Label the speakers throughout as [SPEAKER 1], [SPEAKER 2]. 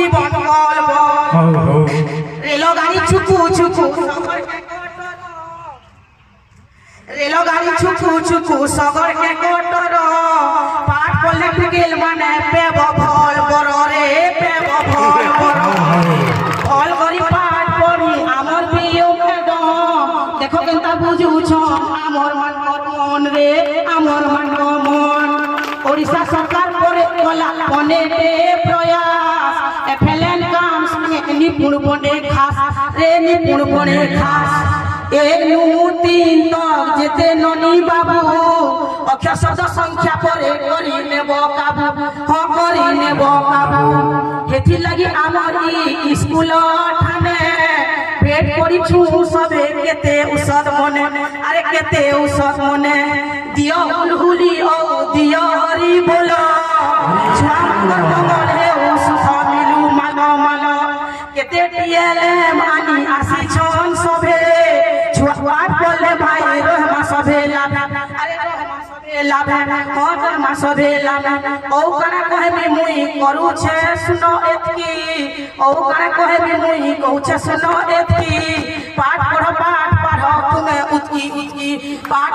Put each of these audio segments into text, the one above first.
[SPEAKER 1] জীবন বলব রেল গাড়ি ছুকু ছুকু রেল গাড়ি ছুকু ছুকু সগর কে কটর পাঠ পড়লে গেল মানে পেব ফল বড় রে পেব ফল বড় ফল করি পাঠ পড়ি আমার প্রিয় বেদম দেখো কেনতা বুঝুছ আমার মন রে আমার মন ওড়িশা সরকার করে কলা বনেতে প্রয়াস এফএলএন কাম নিপুণ বনে খাস রে নিপুণ বনে খাস এক নু তিন তক যেতে ননি বাবু অক্ষর শব্দ সংখ্যা পরে করি নেব কাবু হ করি নেব কাবু হেথি লাগি আমার ই স্কুল ঠানে ভেট করিছু সবে কেতে উষদ মনে আরে কেতে উষদ মনে দিও হুলহুলি ও দিও হরি বল ছুয়াঙ্গর মঙ্গল হে ও সুখ মিলু মানো মানো কেতে টিএলএ মানি আসিছন সবে ছুয়াট বলে ভাই রহমা সবে লাভা আরে রহমা সবে লাভা হট রহমা সবে লাভা ও কানা কহেবি মুই করুছে শুনো এতকি ও কানা কহেবি মুই কହୁছে শুনো এতকি পাঠ পড়ো তুমি উতকি উতকি পাঠ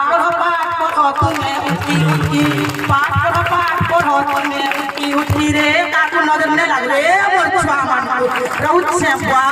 [SPEAKER 1] পড়ো তুমি উতকি উতকি পাঠ পড়ো তুমি উতকি উতকি রে কাকু নজর নে লাগলে মোর ছুয়া মান রহুছে বা